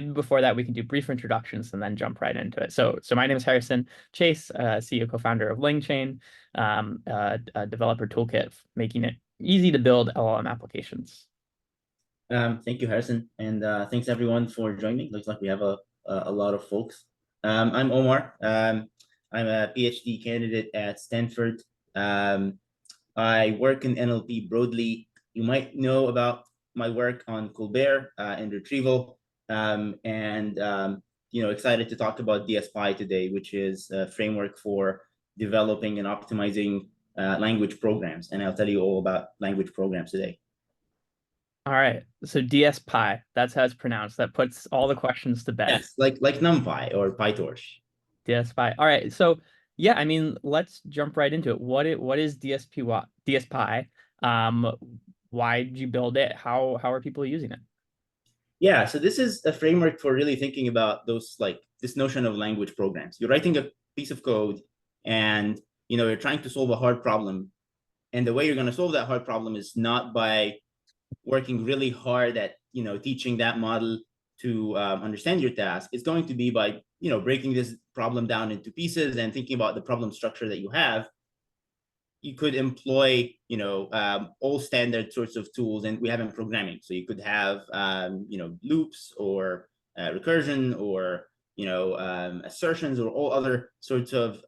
before that, we can do brief introductions and then jump right into it. So my name is Harrison Chase, CEO, co-founder of LangChain, a developer toolkit making it easy to build LLM applications. Thank you, Harrison, and thanks everyone for joining. Looks like we have a lot of folks. I'm Omar. I'm a PhD candidate at Stanford. I work in NLP broadly. You might know about my work on Colbert and retrieval, excited to talk about DSPy today, which is a framework for developing and optimizing language programs. And I'll tell you all about language programs today. All right, so DSPy, that's how it's pronounced. That puts all the questions to bed. Yes, like NumPy or PyTorch. DSPy. All right, so yeah, I mean, let's jump right into it. What is DSPy? Why did you build it? How are people using it? Yeah, so this is a framework for really thinking about those, like this notion of language programs. You're writing a piece of code and you're trying to solve a hard problem. And the way you're going to solve that hard problem is not by working really hard at teaching that model to understand your task. It's going to be by breaking this problem down into pieces and thinking about the problem structure that you have. You could employ all standard sorts of tools, and we have in programming. So you could have loops or recursion or assertions or all other sorts of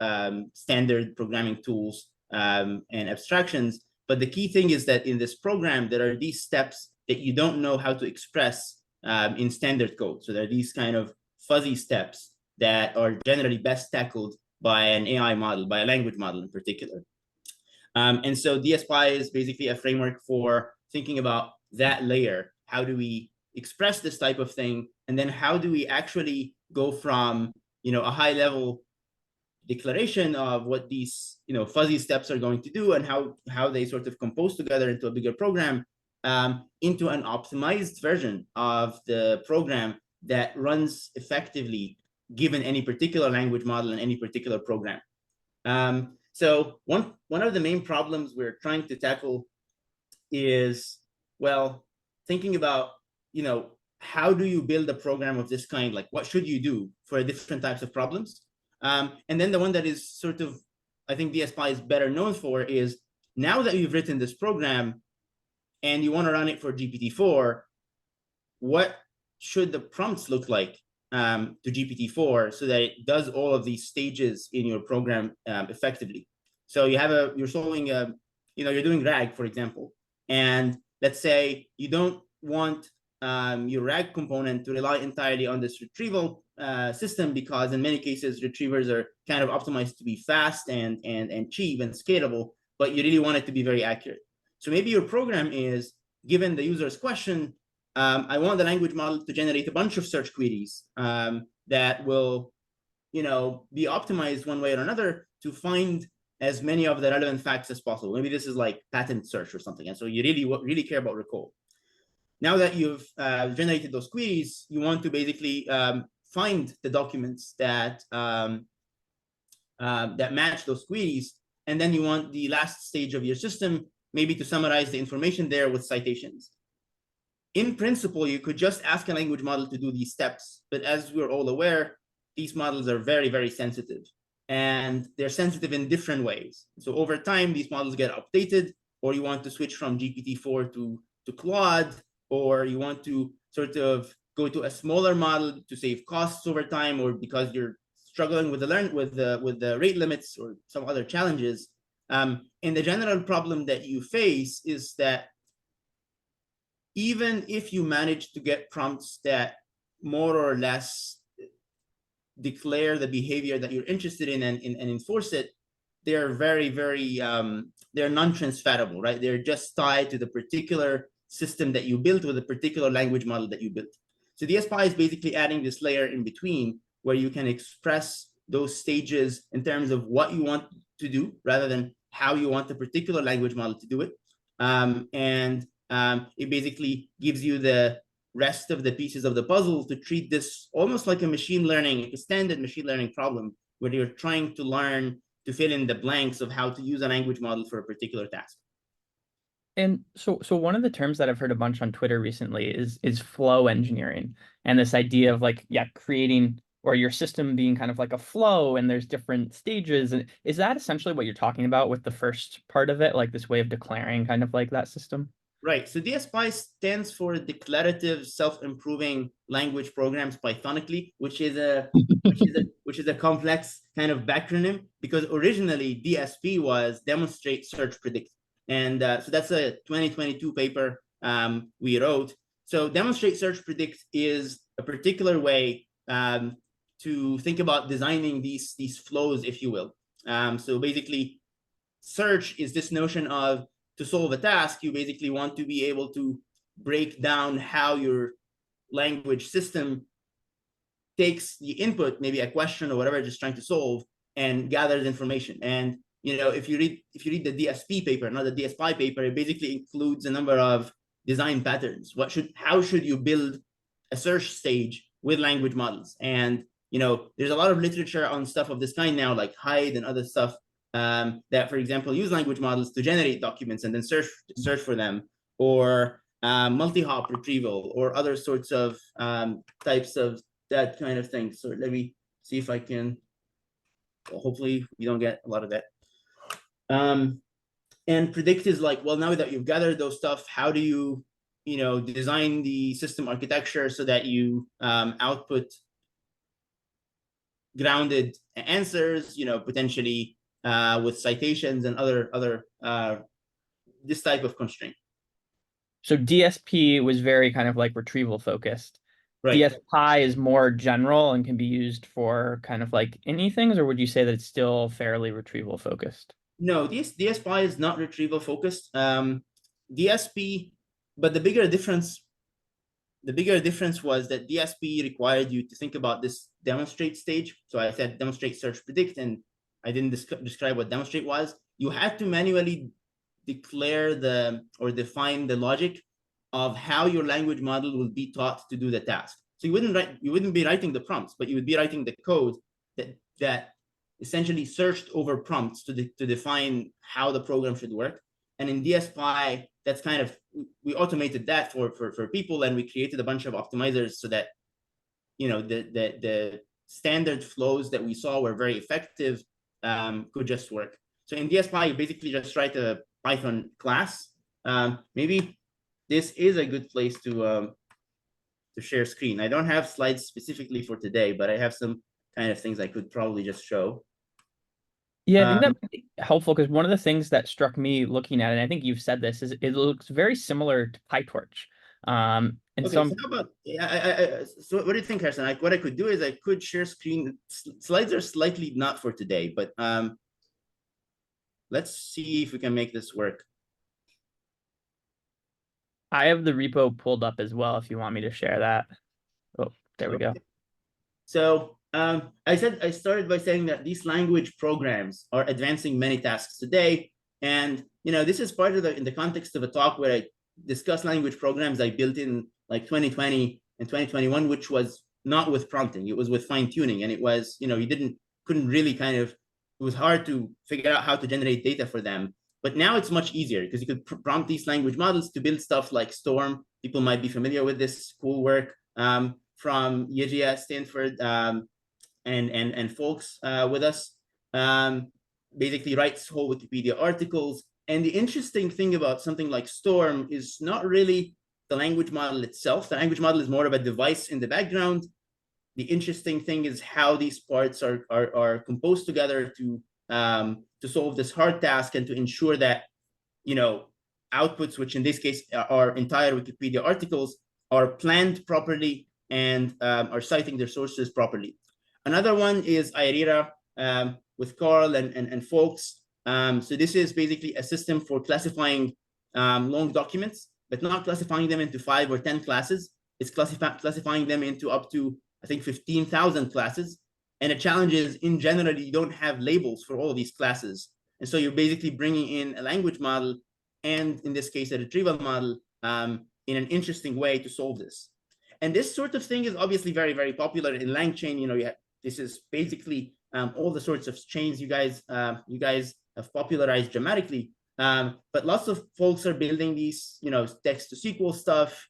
standard programming tools and abstractions. But the key thing is that in this program, there are these steps that you don't know how to express in standard code. So there are these kind of fuzzy steps that are generally best tackled by an AI model, by a language model in particular. And so DSPy is basically a framework for thinking about that layer. How do we express this type of thing? And then how do we actually go from a high level declaration of what these fuzzy steps are going to do and how they sort of compose together into a bigger program, into an optimized version of the program that runs effectively given any particular language model and any particular program. So one of the main problems we're trying to tackle is, well, thinking about how do you build a program of this kind? Like, what should you do for different types of problems? And then the one that is sort of, I think DSPy is better known for is, now that you've written this program and you want to run it for GPT-4, what should the prompts look like to GPT-4 so that it does all of these stages in your program effectively? So you're solving you're doing RAG, for example, and let's say you don't want your RAG component to rely entirely on this retrieval system, because in many cases retrievers are kind of optimized to be fast and cheap and scalable, but you really want it to be very accurate. So maybe your program is, given the user's question, I want the language model to generate a bunch of search queries that will be optimized one way or another to find as many of the relevant facts as possible. Maybe this is like patent search or something, and so you really care about recall. Now that you've generated those queries, you want to basically find the documents that that match those queries, and then you want the last stage of your system maybe to summarize the information there with citations. In principle, you could just ask a language model to do these steps, but as we're all aware, these models are very, very sensitive, and they're sensitive in different ways. So over time, these models get updated, or you want to switch from GPT-4 to Claude, or you want to sort of go to a smaller model to save costs over time, or because you're struggling with the rate limits or some other challenges. And the general problem that you face is that even if you manage to get prompts that more or less declare the behavior that you're interested in and enforce it, they're very, very, they're non-transferable, right? They're just tied to the particular system that you built with a particular language model that you built. So DSPy is basically adding this layer in between where you can express those stages in terms of what you want to do rather than how you want the particular language model to do it. It basically gives you the rest of the pieces of the puzzle to treat this almost like a machine learning, a standard machine learning problem, where you're trying to learn to fill in the blanks of how to use a language model for a particular task. And so one of the terms that I've heard a bunch on Twitter recently is flow engineering, and this idea of like, yeah, creating or your system being kind of like a flow and there's different stages. And is that essentially what you're talking about with the first part of it, like this way of declaring kind of like that system? Right. So DSPy stands for Declarative Self-Improving Language Programs Pythonically, which is a complex kind of backronym, because originally DSP was Demonstrate, Search, Predict. And so that's a 2022 paper we wrote. So Demonstrate, Search, Predict is a particular way to think about designing these flows, if you will. So basically, search is this notion of, to solve a task, you basically want to be able to break down how your language system takes the input, maybe a question or whatever, just trying to solve, and gathers information. And if you read the DSP paper, not the DSPy paper, it basically includes a number of design patterns. How should you build a search stage with language models? And there's a lot of literature on stuff of this kind now, like Hyde and other stuff, that, for example, use language models to generate documents and then search for them, or multi-hop retrieval, or other sorts of types of that kind of thing. So let me see if I can. Well, hopefully, we don't get a lot of that. And predict is like, well, now that you've gathered those stuff, how do you, design the system architecture so that you output grounded answers, potentially with citations and other this type of constraint. So DSP was very kind of like retrieval focused. Right. DSPy is more general and can be used for kind of like anything, or would you say that it's still fairly retrieval focused? No, DSPy is not retrieval focused. DSP, but the bigger difference was that DSP required you to think about this demonstrate stage. So I said demonstrate, search, predict, and I didn't describe what demonstrate was. You had to manually declare or define the logic of how your language model will be taught to do the task. So you wouldn't be writing the prompts, but you would be writing the code that essentially searched over prompts to define how the program should work. And in DSPy, that's kind of, we automated that for people, and we created a bunch of optimizers so that the standard flows that we saw were very effective, could just work. So in DSPy, you basically just write a Python class. Maybe this is a good place to share screen. I don't have slides specifically for today, but I have some kind of things I could probably just show. Yeah, I think that might be helpful, because one of the things that struck me looking at it, and I think you've said this, is it looks very similar to PyTorch. And okay, so how about, so what do you think, Harrison? What I could do is I could share screen. Slides are slightly not for today, but let's see if we can make this work. I have the repo pulled up as well if you want me to share that. Oh, there we go. So I started by saying that these language programs are advancing many tasks today. And this is part of in the context of a talk where I discuss language programs I built in like 2020 and 2021, which was not with prompting, it was with fine tuning. And it was, couldn't really it was hard to figure out how to generate data for them. But now it's much easier, because you could prompt these language models to build stuff like Storm. People might be familiar with this cool work from Yeji at Stanford, and folks with us. Basically writes whole Wikipedia articles. And the interesting thing about something like Storm is not really the language model itself. The language model is more of a device in the background. The interesting thing is how these parts are composed together to solve this hard task, and to ensure that outputs, which in this case are entire Wikipedia articles, are planned properly and are citing their sources properly. Another one is IRERA with Carl and folks. So this is basically a system for classifying long documents, but not classifying them into 5 or 10 classes. It's classifying them into up to, I think, 15,000 classes. And the challenge is, in general, you don't have labels for all of these classes. And so you're basically bringing in a language model, and in this case, a retrieval model, in an interesting way to solve this. And this sort of thing is obviously very, very popular in LangChain. This is basically all the sorts of chains you guys have popularized dramatically. But lots of folks are building these, text to SQL stuff.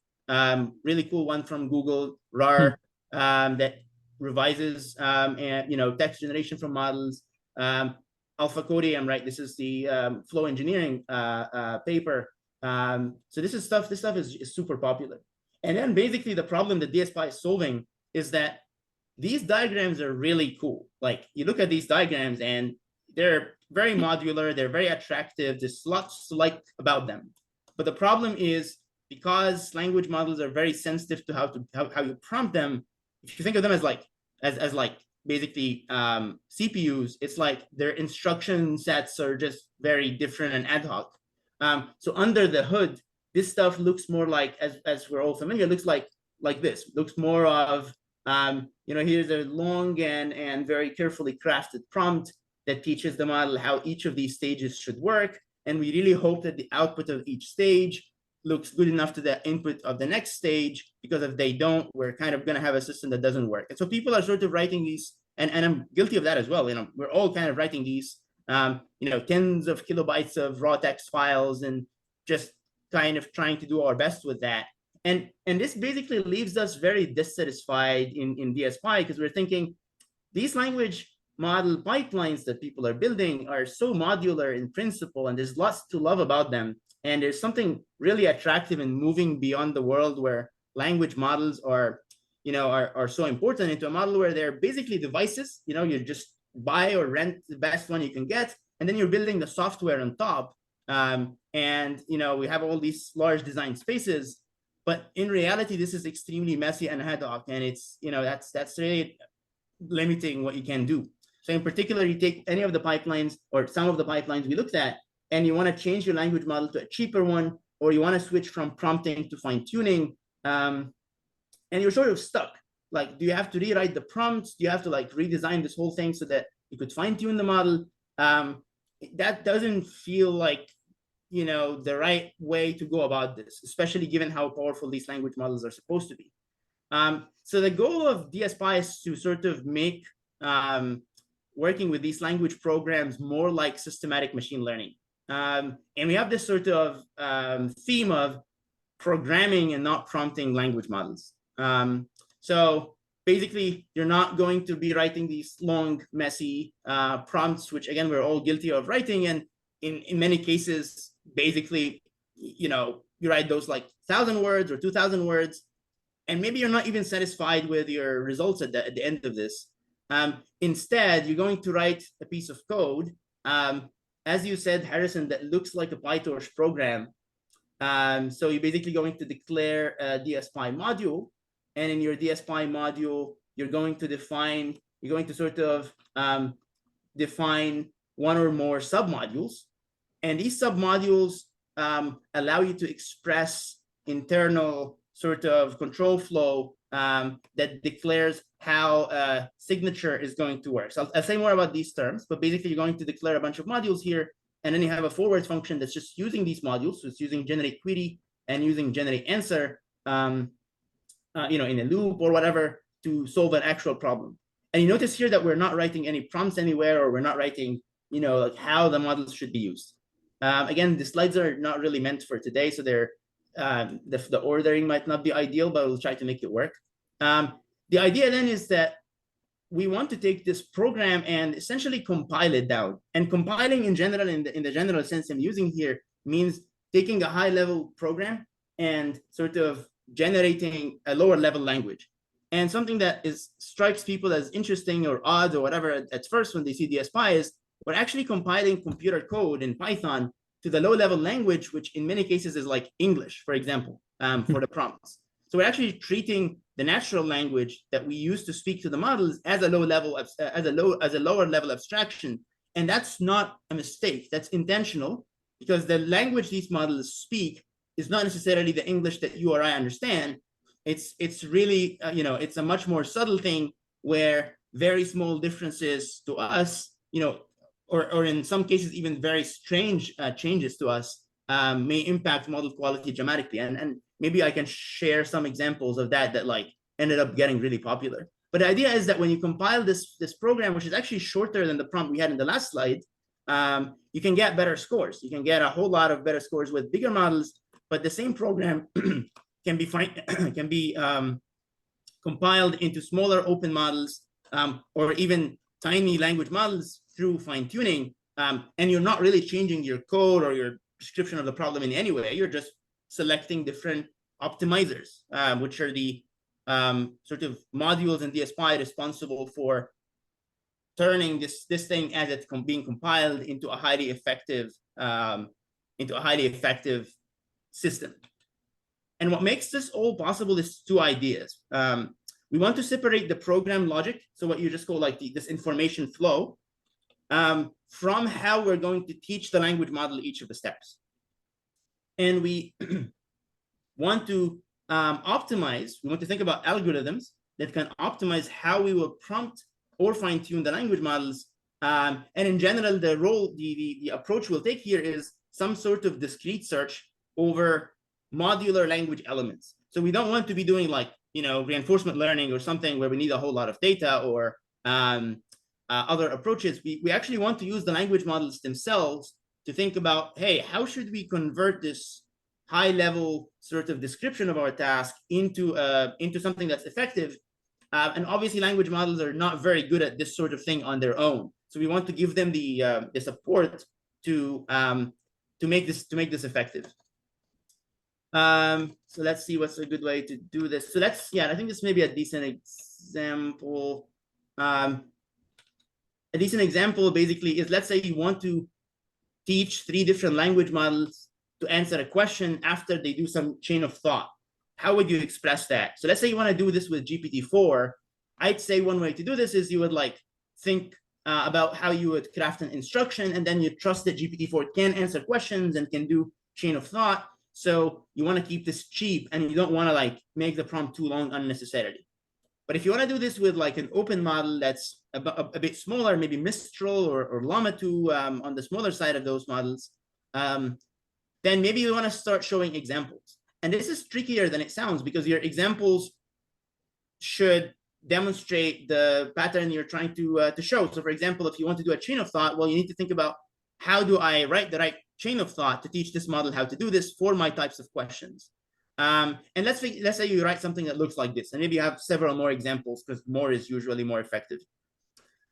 Really cool one from Google, RAR, that revises and text generation from models. Alpha Codium, right? This is the flow engineering paper. So this stuff is super popular. And then basically the problem that DSPy is solving is that these diagrams are really cool. Like you look at these diagrams and they're very modular, they're very attractive, there's lots to like about them. But the problem is because language models are very sensitive to how you prompt them, if you think of them as like basically CPUs, it's like their instruction sets are just very different and ad hoc. So under the hood, this stuff looks more like, as we're all familiar, looks like this. Looks more of here's a long and very carefully crafted prompt that teaches the model how each of these stages should work. And we really hope that the output of each stage looks good enough to the input of the next stage, because if they don't, we're kind of going to have a system that doesn't work. And so people are sort of writing these, and I'm guilty of that as well. We're all kind of writing these, tens of kilobytes of raw text files and just kind of trying to do our best with that. And this basically leaves us very dissatisfied in DSPy, because we're thinking these language model pipelines that people are building are so modular in principle, and there's lots to love about them. And there's something really attractive in moving beyond the world where language models are so important, into a model where they're basically devices. You just buy or rent the best one you can get, and then you're building the software on top. We have all these large design spaces, but in reality, this is extremely messy and ad hoc, and it's that's really limiting what you can do. So in particular, you take any of the pipelines or some of the pipelines we looked at, and you want to change your language model to a cheaper one, or you want to switch from prompting to fine tuning, and you're sort of stuck. Like, do you have to rewrite the prompts? Do you have to redesign this whole thing so that you could fine tune the model? That doesn't feel like the right way to go about this, especially given how powerful these language models are supposed to be. So the goal of DSPy is to sort of make working with these language programs more like systematic machine learning. And we have this sort of theme of programming and not prompting language models. So basically, you're not going to be writing these long, messy prompts, which again, we're all guilty of writing. And in many cases, basically, you write those 1,000 words or 2,000 words, and maybe you're not even satisfied with your results at the end of this. Instead, you're going to write a piece of code, as you said, Harrison, that looks like a PyTorch program. So you're basically going to declare a DSPy module, and in your DSPy module, you're going to define one or more submodules, and these submodules allow you to express internal sort of control flow that declares how a signature is going to work. So I'll say more about these terms, but basically you're going to declare a bunch of modules here, and then you have a forward function that's just using these modules. So it's using generate query and using generate answer, in a loop or whatever to solve an actual problem. And you notice here that we're not writing any prompts anywhere, or we're not writing, how the models should be used. Again, the slides are not really meant for today, so they're the ordering might not be ideal, but we'll try to make it work. The idea then is that we want to take this program and essentially compile it down. And compiling in general, in the general sense I'm using here, means taking a high-level program and sort of generating a lower-level language. And something that strikes people as interesting or odd or whatever at first when they see DSPy is we're actually compiling computer code in Python to the low-level language, which in many cases is like English, for example, for the prompts. So we're actually treating the natural language that we use to speak to the models as a lower level abstraction, and that's not a mistake. That's intentional, because the language these models speak is not necessarily the English that you or I understand. It's really it's a much more subtle thing where very small differences to us, or in some cases even very strange changes to us may impact model quality dramatically. And maybe I can share some examples of that ended up getting really popular. But the idea is that when you compile this program, which is actually shorter than the prompt we had in the last slide, you can get better scores. You can get a whole lot of better scores with bigger models, but the same program can be compiled into smaller open models, or even tiny language models through fine-tuning, and you're not really changing your code or your description of the problem in any way. You're just selecting different optimizers, which are the sort of modules in DSPy responsible for turning this thing as it's being compiled into a highly effective system. And what makes this all possible is two ideas. We want to separate the program logic, so what you just call like this information flow, from how we're going to teach the language model each of the steps. And we want to optimize, we want to think about algorithms that can optimize how we will prompt or fine-tune the language models. And in general, the approach we'll take here is some sort of discrete search over modular language elements. So we don't want to be doing like, reinforcement learning or something where we need a whole lot of data, or other approaches. We actually want to use the language models themselves to think about, hey, how should we convert this high-level sort of description of our task into something that's effective? And obviously, language models are not very good at this sort of thing on their own. So we want to give them the support to make this effective. So let's see what's a good way to do this. So I think this may be a decent example. A decent example basically is, let's say you want to teach 3 different language models to answer a question after they do some chain of thought. How would you express that? So let's say you want to do this with GPT-4. I'd say one way to do this is you would like think about how you would craft an instruction, and then you trust that GPT-4 can answer questions and can do chain of thought. So you want to keep this cheap, and you don't want to like make the prompt too long unnecessarily. But if you want to do this with like an open model that's a bit smaller, maybe Mistral or Llama 2 on the smaller side of those models, then maybe you want to start showing examples. And this is trickier than it sounds, because your examples should demonstrate the pattern you're trying to show. So for example, if you want to do a chain of thought, well, you need to think about, how do I write the right chain of thought to teach this model how to do this for my types of questions? And let's say you write something that looks like this, and maybe you have several more examples, because more is usually more effective.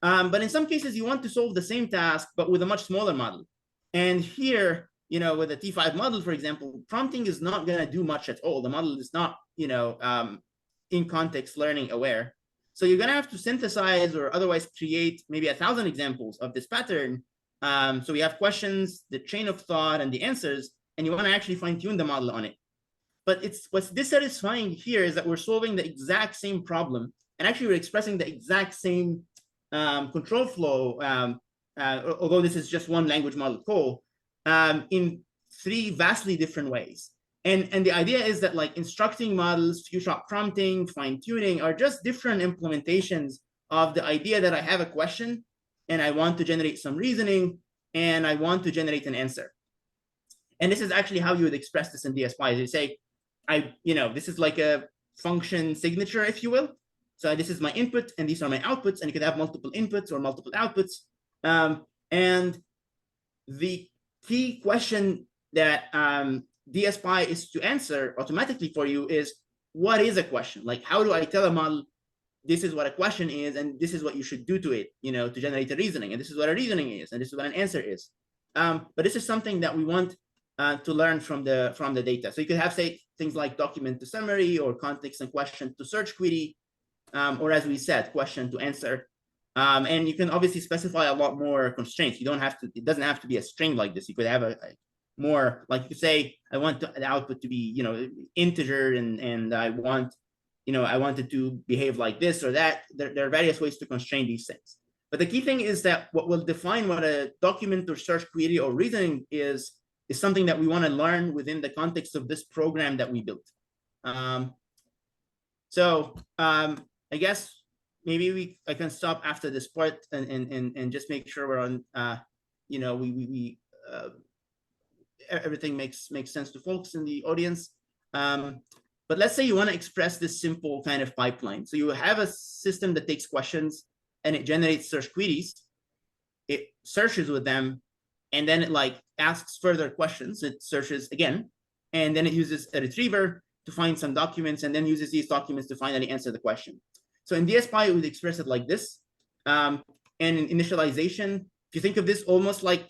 But in some cases, you want to solve the same task, but with a much smaller model. And here, with a T5 model, for example, prompting is not going to do much at all. The model is not, in context learning aware. So you're going to have to synthesize or otherwise create maybe 1,000 examples of this pattern. So we have questions, the chain of thought, and the answers, and you want to actually fine-tune the model on it. But what's dissatisfying here is that we're solving the exact same problem, and actually we're expressing the exact same control flow, although this is just one language model call, in 3 vastly different ways. And the idea is that like instructing models, few-shot prompting, fine-tuning are just different implementations of the idea that I have a question and I want to generate some reasoning and I want to generate an answer. And this is actually how you would express this in DSPy. You say, this is like a function signature, if you will. So this is my input and these are my outputs, and you could have multiple inputs or multiple outputs. And the key question that DSPy is to answer automatically for you is, what is a question? Like, how do I tell a model this is what a question is, and this is what you should do to it, to generate a reasoning, and this is what a reasoning is, and this is what an answer is. But this is something that we want to learn from the data. So you could have, say, things like document to summary, or context and question to search query, or as we said, question to answer. And you can obviously specify a lot more constraints. You don't have to, it doesn't have to be a string like this. You could have a more, like you could say, I want the output to be, integer, and I want, I want it to behave like this or that. There are various ways to constrain these things. But the key thing is that what will define what a document or search query or reasoning is something that we want to learn within the context of this program that we built. So I guess maybe I can stop after this part and just make sure we're on, everything makes sense to folks in the audience. But let's say you want to express this simple kind of pipeline. So you have a system that takes questions and it generates search queries. it searches with them, and then it like asks further questions. It searches again, and then it uses a retriever to find some documents, and then uses these documents to finally answer the question. So in DSPy, it would express it like this. And in initialization, if you think of this almost like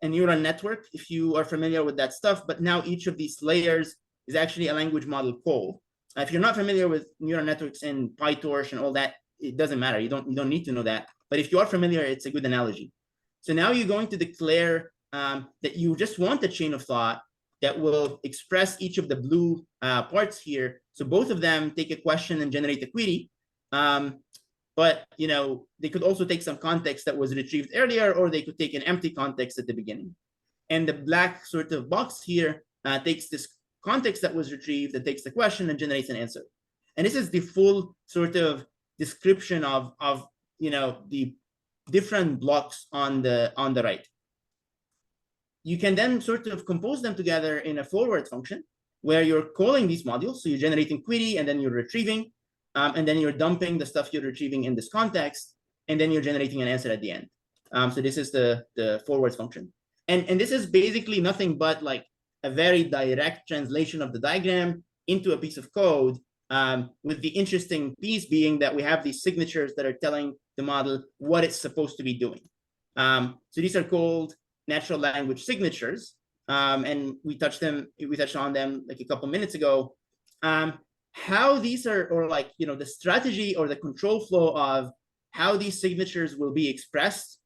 a neural network, if you are familiar with that stuff, but now each of these layers is actually a language model call. If you're not familiar with neural networks and PyTorch and all that, it doesn't matter. You don't need to know that. But if you are familiar, it's a good analogy. So now you're going to declare that you just want a chain of thought that will express each of the blue parts here. So both of them take a question and generate a query. But they could also take some context that was retrieved earlier, or they could take an empty context at the beginning. And the black sort of box here takes this context that was retrieved, that takes the question and generates an answer. And this is the full sort of description of the different blocks on the right. You can then sort of compose them together in a forward function where you're calling these modules. So you're generating query, and then you're retrieving, and then you're dumping the stuff you're retrieving in this context, and then you're generating an answer at the end. So this is the forward function. And this is basically nothing but like a very direct translation of the diagram into a piece of code, with the interesting piece being that we have these signatures that are telling the model what it's supposed to be doing. So these are called natural language signatures, and we touched on them like a couple minutes ago. How these are, or like the strategy or the control flow of how these signatures will be expressed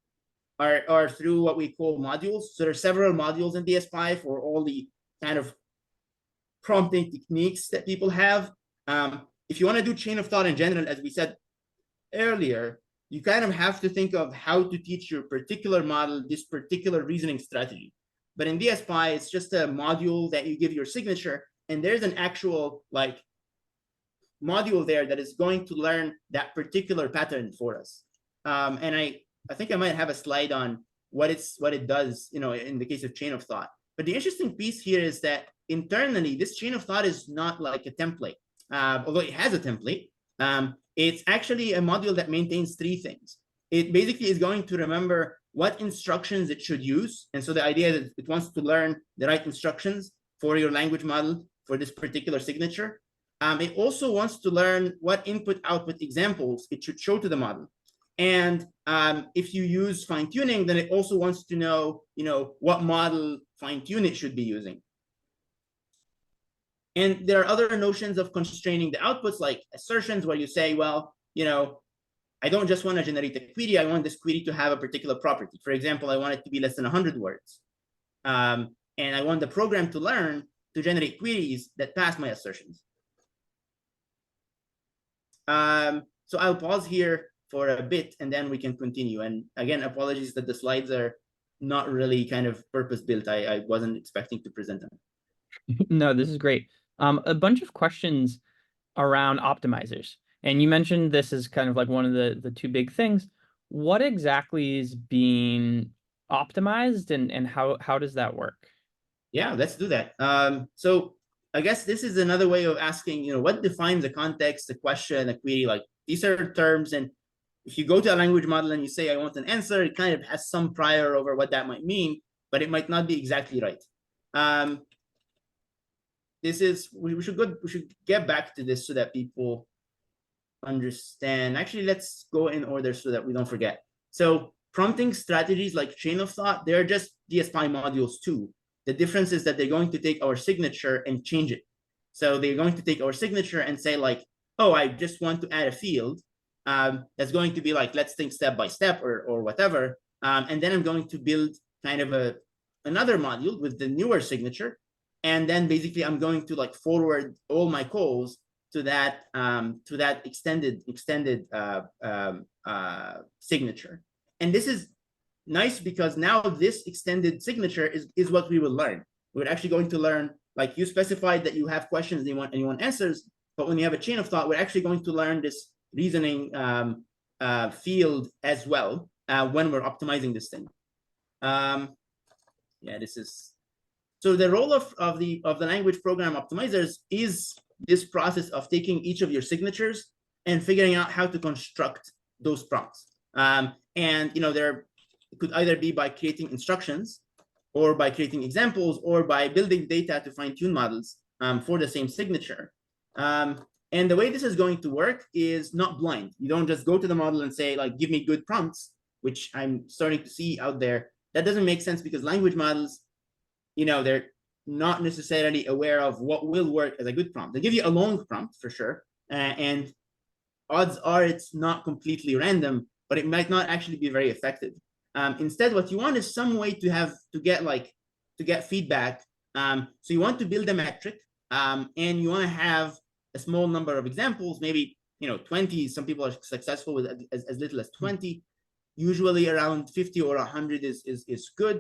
are through what we call modules. So there are several modules in DSPy for all the kind of prompting techniques that people have. If you want to do chain of thought in general, as we said earlier, you kind of have to think of how to teach your particular model this particular reasoning strategy. But in DSPy, it's just a module that you give your signature, and there's an actual like module there that is going to learn that particular pattern for us. And I think I might have a slide on what it does, in the case of chain of thought. But the interesting piece here is that internally, this chain of thought is not like a template, although it has a template. It's actually a module that maintains three things. It basically is going to remember what instructions it should use. And so the idea is that it wants to learn the right instructions for your language model for this particular signature. It also wants to learn what input-output examples it should show to the model. And if you use fine-tuning, then it also wants to know, what model fine-tune it should be using. And there are other notions of constraining the outputs, like assertions, where you say, well, I don't just want to generate a query. I want this query to have a particular property. For example, I want it to be less than 100 words. And I want the program to learn to generate queries that pass my assertions. So I'll pause here for a bit, and then we can continue. And again, apologies that the slides are not really kind of purpose-built. I wasn't expecting to present them. No, this is great. A bunch of questions around optimizers. And you mentioned this is kind of like one of the two big things. What exactly is being optimized, and how does that work? Yeah, let's do that. So I guess this is another way of asking, what defines a context, a question, a query? Like, these are terms, and if you go to a language model and you say, I want an answer, it kind of has some prior over what that might mean, but it might not be exactly right. We should get back to this so that people understand. Actually, let's go in order so that we don't forget. So prompting strategies like chain of thought, they're just DSPy modules too. The difference is that they're going to take our signature and change it. So they're going to take our signature and say like, oh, I just want to add a field. That's going to be like, let's think step by step or whatever. And then I'm going to build kind of another module with the newer signature. And then basically I'm going to like forward all my calls to that extended signature. And this is nice because now this extended signature is what we will learn. We're actually going to learn, like you specified that you have questions and you want answers, but when you have a chain of thought, we're actually going to learn this reasoning field as well when we're optimizing this thing. Yeah, this is. So the role of the language program optimizers is this process of taking each of your signatures and figuring out how to construct those prompts. And there are it could either be by creating instructions, or by creating examples, or by building data to fine-tune models for the same signature. And the way this is going to work is not blind. You don't just go to the model and say, like, give me good prompts, which I'm starting to see out there. That doesn't make sense because language models, they're not necessarily aware of what will work as a good prompt. They give you a long prompt for sure, and odds are it's not completely random, but it might not actually be very effective. Instead, what you want is some way to get feedback. So you want to build a metric, and you want to have a small number of examples, maybe 20. Some people are successful with as little as 20. Usually around 50 or 100 is good.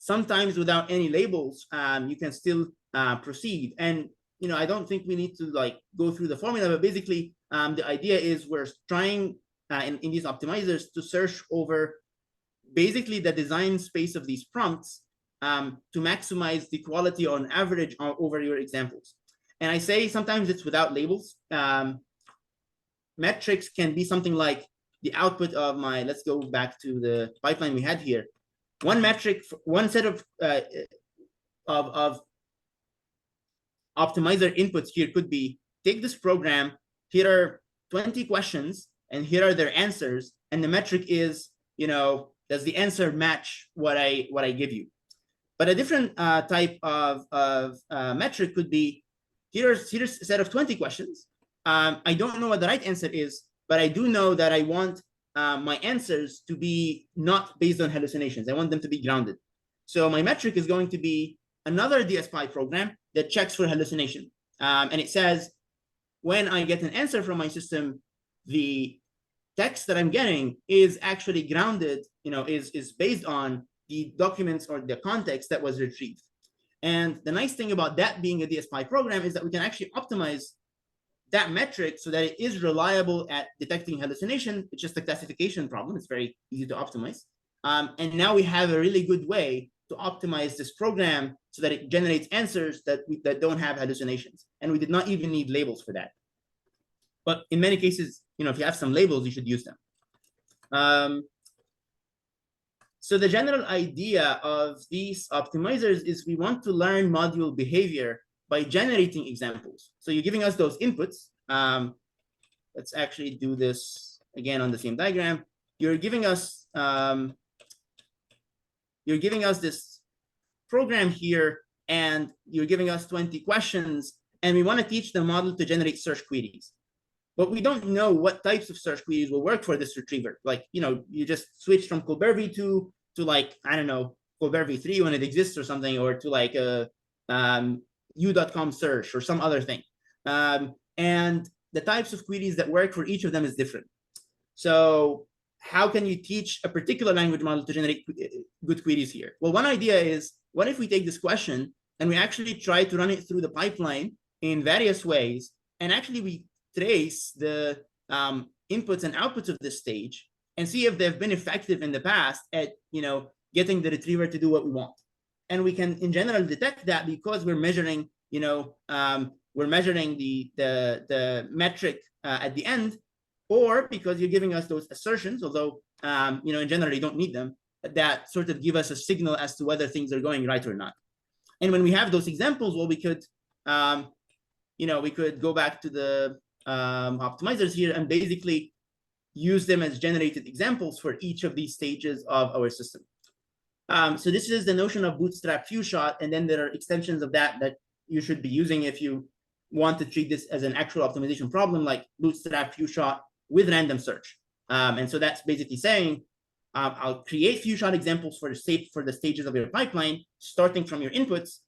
Sometimes without any labels, you can still proceed. And I don't think we need to go through the formula, but basically the idea is we're trying in these optimizers to search over basically the design space of these prompts to maximize the quality on average over your examples. And I say sometimes it's without labels. Metrics can be something like the output of my, let's go back to the pipeline we had here. One metric, one set of optimizer inputs here could be, take this program, here are 20 questions, and here are their answers. And the metric is, does the answer match what I give you? But a different type of metric could be, here's a set of 20 questions. I don't know what the right answer is, but I do know that I want my answers to be not based on hallucinations. I want them to be grounded. So my metric is going to be another DSPy program that checks for hallucination. And it says, when I get an answer from my system, the text that I'm getting is actually grounded, is based on the documents or the context that was retrieved. And the nice thing about that being a DSPy program is that we can actually optimize that metric so that it is reliable at detecting hallucination. It's just a classification problem. It's very easy to optimize. And now we have a really good way to optimize this program so that it generates answers that don't have hallucinations. And we did not even need labels for that. But in many cases, if you have some labels, you should use them. So the general idea of these optimizers is we want to learn module behavior by generating examples. So you're giving us those inputs. Let's actually do this again on the same diagram. You're giving us this program here, and you're giving us 20 questions, and we want to teach the model to generate search queries. But we don't know what types of search queries will work for this retriever. You just switch from Colbert v2 to I don't know, Colbert v3 when it exists or something, or to a u.com search or some other thing. And the types of queries that work for each of them is different. So how can you teach a particular language model to generate good queries here? Well, one idea is, what if we take this question and we actually try to run it through the pipeline in various ways, and actually we trace the inputs and outputs of this stage and see if they've been effective in the past at getting the retriever to do what we want. And we can, in general, detect that because we're measuring, the metric at the end, or because you're giving us those assertions, although, in general, you don't need them, that sort of give us a signal as to whether things are going right or not. And when we have those examples, well, we could go back to the optimizers here and basically use them as generated examples for each of these stages of our system. So this is the notion of Bootstrap few-shot, and then there are extensions of that you should be using if you want to treat this as an actual optimization problem, like Bootstrap few-shot with random search. And so that's basically saying, I'll create few-shot examples for the stages of your pipeline, starting from your inputs,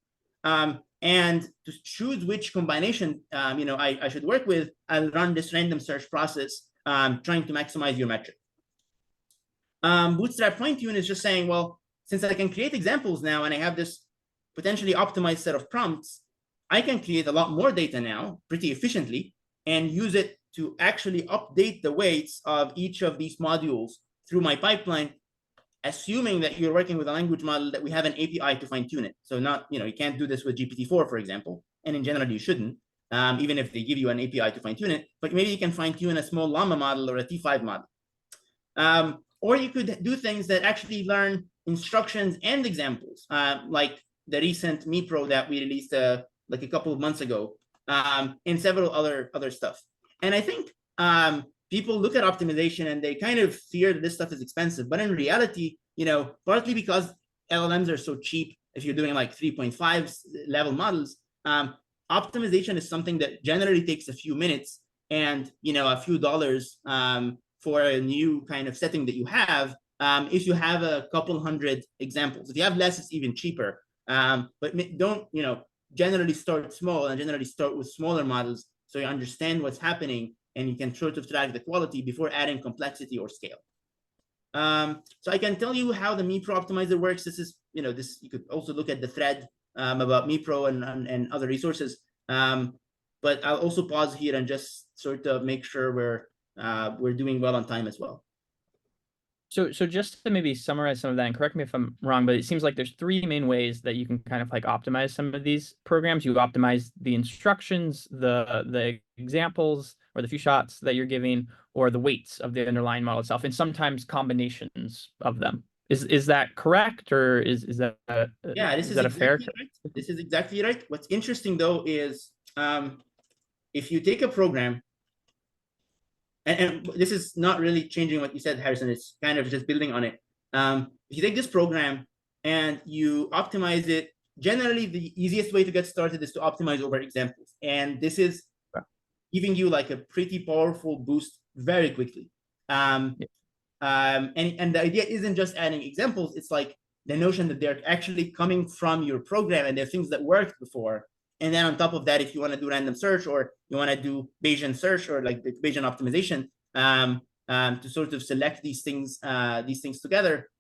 and to choose which combination I should work with, I'll run this random search process, trying to maximize your metric. Bootstrap fine-tune is just saying, well, since I can create examples now and I have this potentially optimized set of prompts, I can create a lot more data now pretty efficiently and use it to actually update the weights of each of these modules through my pipeline, assuming that you're working with a language model that we have an API to fine-tune it. So you can't do this with GPT-4, for example, and in general, you shouldn't, even if they give you an API to fine-tune it, but maybe you can fine-tune a small Llama model or a T5 model. Or you could do things that actually learn instructions and examples, like the recent MePro that we released like a couple of months ago, and several other stuff. And I think people look at optimization and they kind of fear that this stuff is expensive, but in reality, partly because LLMs are so cheap, if you're doing like 3.5 level models, optimization is something that generally takes a few minutes and a few dollars for a new kind of setting that you have. If you have a couple hundred examples, if you have less, it's even cheaper. But don't generally start small and generally start with smaller models so you understand what's happening and you can sort of track the quality before adding complexity or scale. So I can tell you how the MePro optimizer works. This is, you could also look at the thread about MePro and other resources. But I'll also pause here and just sort of make sure we're doing well on time as well. So just to maybe summarize some of that, and correct me if I'm wrong, but it seems like there's three main ways that you can kind of like optimize some of these programs. You optimize the instructions, the examples, or the few shots that you're giving, or the weights of the underlying model itself, and sometimes combinations of them. Is that correct, or is that yeah, this is that a fair? right. This is exactly right. What's interesting though is if you take a program, and this is not really changing what you said, Harrison, it's kind of just building on it. If you take this program and you optimize it, generally the easiest way to get started is to optimize over examples. And this is giving you like a pretty powerful boost very quickly. And the idea isn't just adding examples, it's like the notion that they're actually coming from your program and they're things that worked before. And then on top of that, if you want to do random search or you want to do Bayesian search or like the Bayesian optimization to sort of select these things together,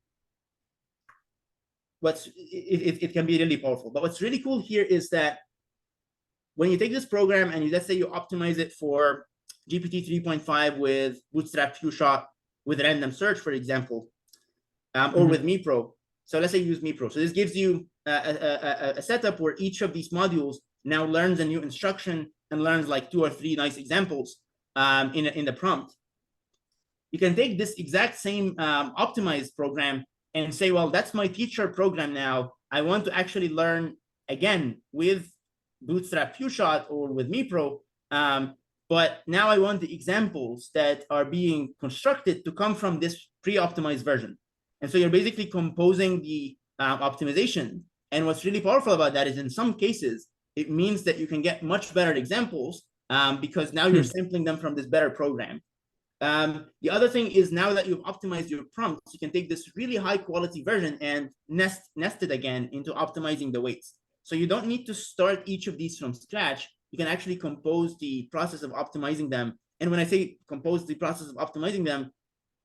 it can be really powerful. But what's really cool here is that when you take this program and let's say you optimize it for GPT 3.5 with Bootstrap few-shot with random search, for example, or with MePro. So let's say you use MePro. So this gives you a setup where each of these modules now learns a new instruction and learns like 2 or 3 nice examples in the prompt. You can take this exact same optimized program and say, well, that's my teacher program now. I want to actually learn again with Bootstrap few-shot or with MePro, but now I want the examples that are being constructed to come from this pre-optimized version. And so you're basically composing the optimization. And what's really powerful about that is in some cases, it means that you can get much better examples because now you're sampling them from this better program. The other thing is now that you've optimized your prompts, you can take this really high quality version and nest it again into optimizing the weights. So you don't need to start each of these from scratch. You can actually compose the process of optimizing them. And when I say compose the process of optimizing them,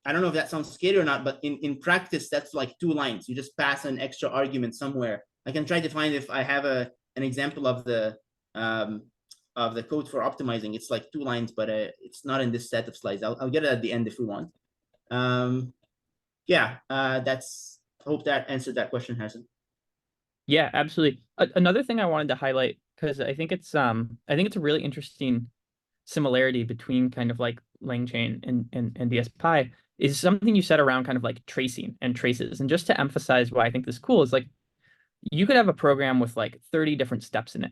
I don't know if that sounds scary or not, but in practice, that's like 2 lines. You just pass an extra argument somewhere. I can try to find if I have an example of the code for optimizing. It's like 2 lines, but it's not in this set of slides. I'll get it at the end if we want. Hope that answered that question, Harrison. Yeah, absolutely. Another thing I wanted to highlight, because I think it's a really interesting similarity between kind of like LangChain and DSPy is something you said around kind of like tracing and traces. And just to emphasize why I think this is cool is like you could have a program with like 30 different steps in it.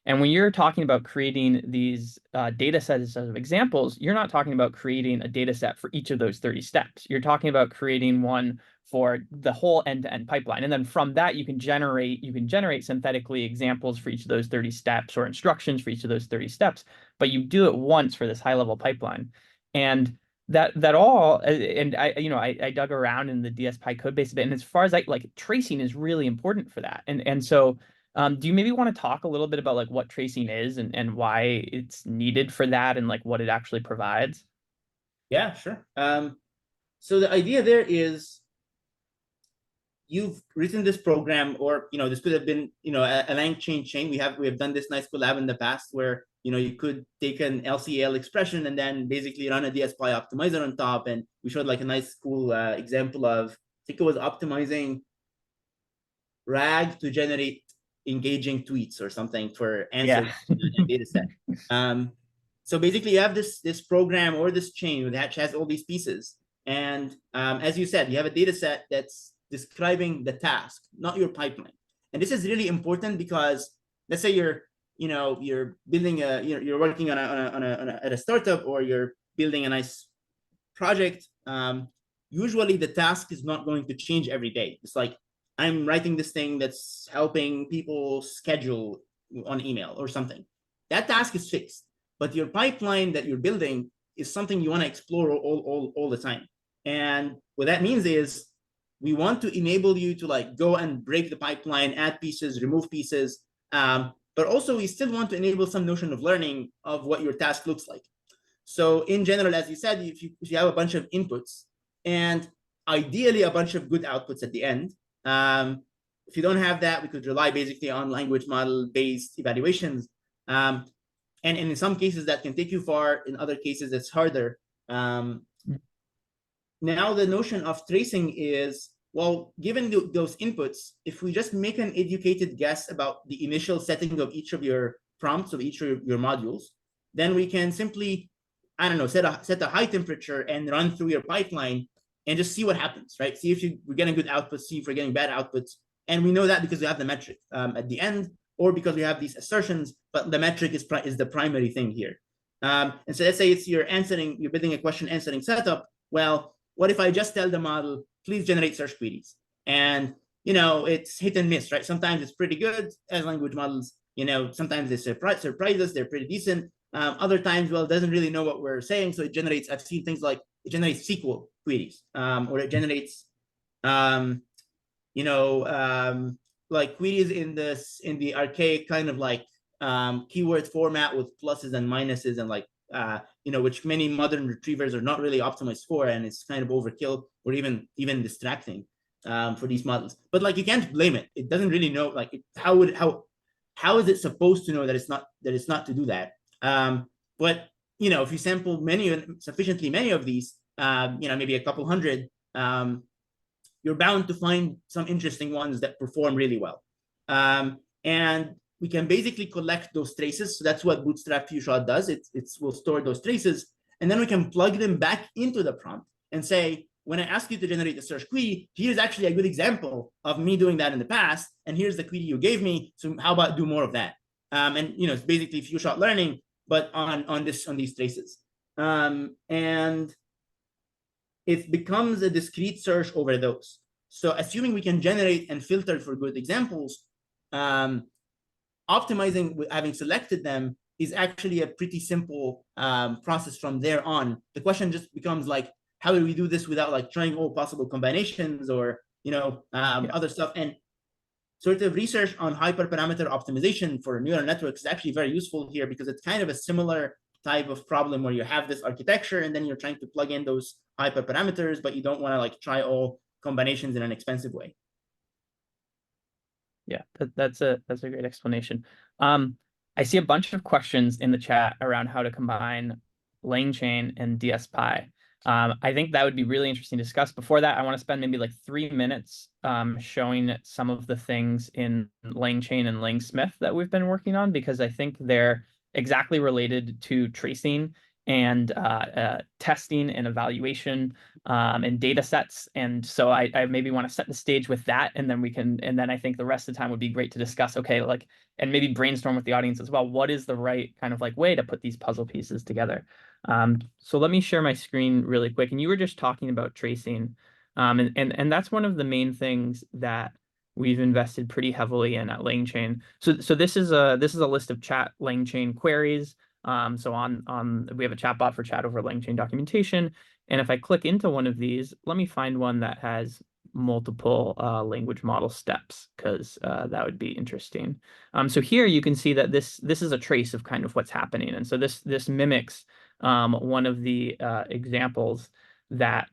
And when you're talking about creating these data sets of examples, you're not talking about creating a data set for each of those 30 steps. You're talking about creating one for the whole end-to-end pipeline. And then from that, you can generate synthetically examples for each of those 30 steps or instructions for each of those 30 steps. But you do it once for this high-level pipeline. And that all, and I dug around in the DSPy code base a bit. And as far as like tracing is really important for that. And so do you maybe want to talk a little bit about like what tracing is and why it's needed for that and like what it actually provides? Yeah, sure. So the idea there is you've written this program, or this could have been a LangChain chain. We have done this nice collab in the past where you could take an LCL expression and then basically run a DSPy optimizer on top, and we showed like a nice cool example of, I think it was optimizing RAG to generate engaging tweets or something for answers in a data set. So basically you have this program or this chain that has all these pieces. And as you said, you have a data set that's describing the task, not your pipeline. And this is really important because let's say you're building you're working at a startup, or you're building a nice project. Usually the task is not going to change every day. It's like, I'm writing this thing that's helping people schedule on email or something. That task is fixed, but your pipeline that you're building is something you want to explore all the time. And what that means is we want to enable you to like go and break the pipeline, add pieces, remove pieces. But also we still want to enable some notion of learning of what your task looks like. So in general, as you said, if you have a bunch of inputs and ideally a bunch of good outputs at the end, if you don't have that, we could rely basically on language model-based evaluations. And in some cases that can take you far, in other cases it's harder. Now the notion of tracing is, well, given those inputs, if we just make an educated guess about the initial setting of each of your prompts of each of your modules, then we can simply, I don't know, set a high temperature and run through your pipeline and just see what happens, right? See if we're getting good outputs, see if we're getting bad outputs. And we know that because we have the metric at the end, or because we have these assertions, but the metric is the primary thing here. And so let's say it's you're building a question answering setup. Well, what if I just tell the model, please generate search queries? And, it's hit and miss, right? Sometimes it's pretty good as language models, sometimes they surprise us, they're pretty decent. Other times, well, it doesn't really know what we're saying. So it generates, I've seen things like it generates SQL queries, or it generates, like queries in the archaic kind of like keyword format with pluses and minuses and like, which many modern retrievers are not really optimized for, and it's kind of overkill or even distracting for these models. But like, you can't blame it. It doesn't really know, like, how is it supposed to know that it's not to do that? But if you sample sufficiently many of these, maybe a couple hundred, you're bound to find some interesting ones that perform really well. And we can basically collect those traces. So that's what Bootstrap Few-Shot does. We'll store those traces, and then we can plug them back into the prompt and say, when I ask you to generate a search query, here's actually a good example of me doing that in the past, and here's the query you gave me. So how about do more of that? And it's basically few-shot learning, but on these traces. And it becomes a discrete search over those. So assuming we can generate and filter for good examples, optimizing having selected them is actually a pretty simple process from there on. The question just becomes like, how do we do this without like trying all possible combinations or other stuff? And sort of research on hyperparameter optimization for neural networks is actually very useful here, because it's kind of a similar type of problem where you have this architecture and then you're trying to plug in those hyperparameters, but you don't want to like try all combinations in an expensive way. Yeah, that's a great explanation. I see a bunch of questions in the chat around how to combine LangChain and DSPy. I think that would be really interesting to discuss. Before that, I want to spend maybe like 3 minutes showing some of the things in LangChain and LangSmith that we've been working on, because I think they're exactly related to tracing and testing and evaluation and data sets. And so I maybe want to set the stage with that, and then I think the rest of the time would be great to discuss, okay, like, and maybe brainstorm with the audience as well, what is the right kind of like way to put these puzzle pieces together. So let me share my screen really quick. And you were just talking about tracing, and that's one of the main things that we've invested pretty heavily in at LangChain. So this is a list of chat LangChain queries. So we have a chatbot for chat over LangChain documentation. And if I click into one of these, let me find one that has multiple language model steps, because that would be interesting. So here you can see that this is a trace of kind of what's happening. And so this mimics one of the examples that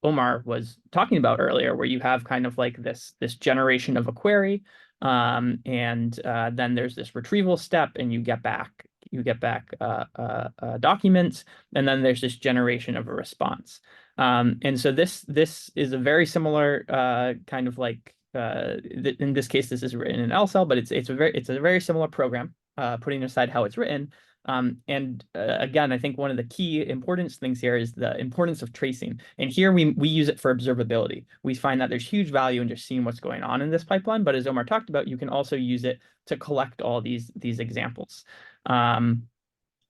Omar was talking about earlier, where you have kind of like this generation of a query, and then there's this retrieval step, and you get back documents, and then there's this generation of a response. And so this is a very similar kind of like in this case this is written in LCell, but it's a very similar program, putting aside how it's written. Again, I think one of the key importance things here is the importance of tracing. And here we use it for observability. We find that there's huge value in just seeing what's going on in this pipeline. But as Omar talked about, you can also use it to collect all these examples.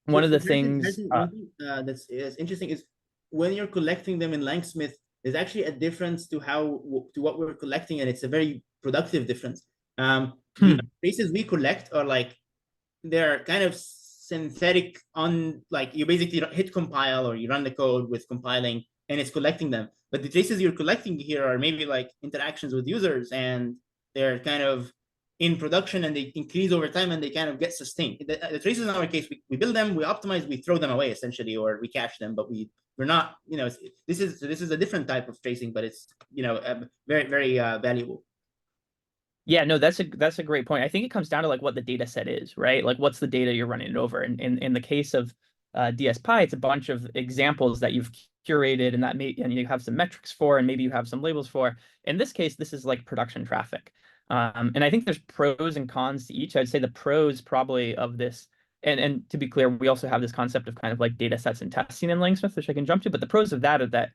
One of the things one thing that's interesting is when you're collecting them in LangSmith, there's actually a difference to what we're collecting, and it's a very productive difference. The traces we collect are like they're kind of synthetic on like you basically hit compile or you run the code with compiling and it's collecting them. But the traces you're collecting here are maybe like interactions with users, and they're kind of in production and they increase over time and they kind of get sustained. The traces in our case, we build them, we optimize, we throw them away essentially, or we cache them, but we're not, this is a different type of tracing, but it's, very, very valuable. Yeah, no, that's a great point. I think it comes down to like what the data set is, right? Like what's the data you're running it over. And in the case of DSPy, it's a bunch of examples that you've curated and you have some metrics for, and maybe you have some labels for. In this case, this is like production traffic. And I think there's pros and cons to each. I'd say the pros probably of this, and to be clear, we also have this concept of kind of like data sets and testing in LangSmith, which I can jump to. But the pros of that are that